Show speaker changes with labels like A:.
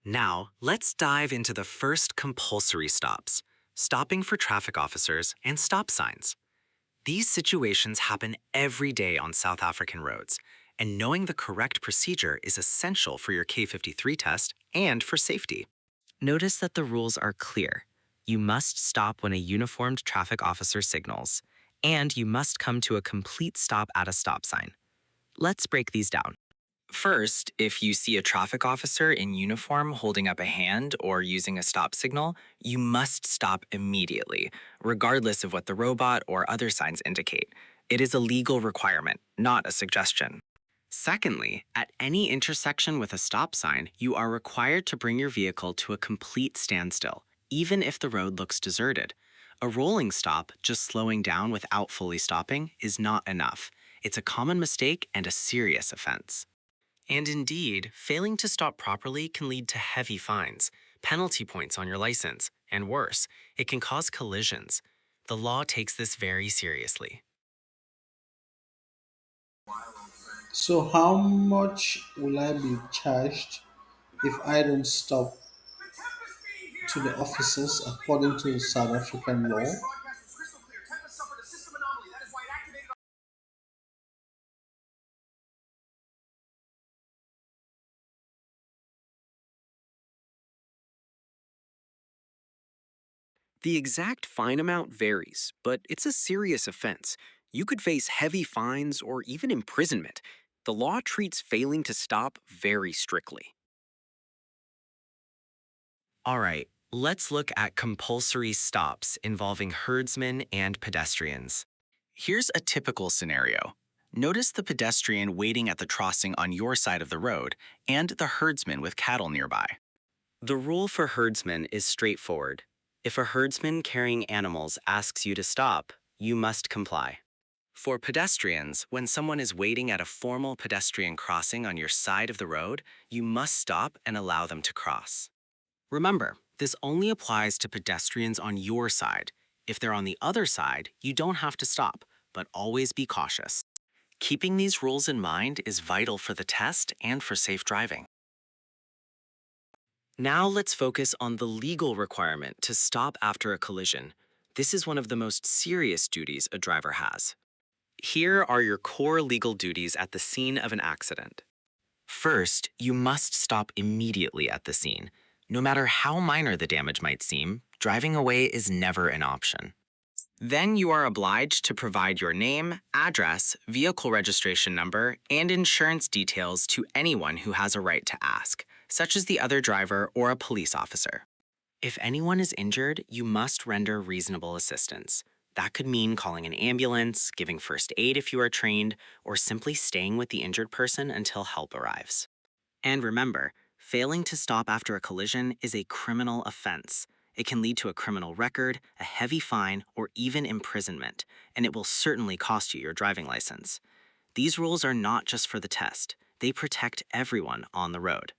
A: Now, let's dive into the first compulsory stops, stopping for traffic officers and stop signs. These situations happen every day on South African roads, and knowing the correct procedure is essential for your K53 test and for safety. Notice that the rules are clear. You must stop when a uniformed traffic officer signals, and you must come to a complete stop at a stop sign. Let's break these down. First, if you see a traffic officer in uniform holding up a hand or using a stop signal, you must stop immediately, regardless of what the robot or other signs indicate. It is a legal requirement, not a suggestion. Secondly, at any intersection with a stop sign, you are required to bring your vehicle to a complete standstill, even if the road looks deserted. A rolling stop, just slowing down without fully stopping, is not enough. It's a common mistake and a serious offense. And indeed, failing to stop properly can lead to heavy fines, penalty points on your license, and worse, it can cause collisions. The law takes this very seriously.
B: So, how much will I be charged if I don't stop to the officers according to South African law?
C: The exact fine amount varies, but it's a serious offense. You could face heavy fines or even imprisonment. The law treats failing to stop very strictly.
A: All right, let's look at compulsory stops involving herdsmen and pedestrians. Here's a typical scenario. Notice the pedestrian waiting at the crossing on your side of the road and the herdsman with cattle nearby. The rule for herdsmen is straightforward. If a herdsman carrying animals asks you to stop, you must comply. For pedestrians, when someone is waiting at a formal pedestrian crossing on your side of the road, you must stop and allow them to cross. Remember, this only applies to pedestrians on your side. If they're on the other side, you don't have to stop, but always be cautious. Keeping these rules in mind is vital for the test and for safe driving. Now let's focus on the legal requirement to stop after a collision. This is one of the most serious duties a driver has. Here are your core legal duties at the scene of an accident. First, you must stop immediately at the scene. No matter how minor the damage might seem, driving away is never an option. Then you are obliged to provide your name, address, vehicle registration number, and insurance details to anyone who has a right to ask, such as the other driver or a police officer. If anyone is injured, you must render reasonable assistance. That could mean calling an ambulance, giving first aid if you are trained, or simply staying with the injured person until help arrives. And remember, failing to stop after a collision is a criminal offense. It can lead to a criminal record, a heavy fine, or even imprisonment, and it will certainly cost you your driving license. These rules are not just for the test, they protect everyone on the road.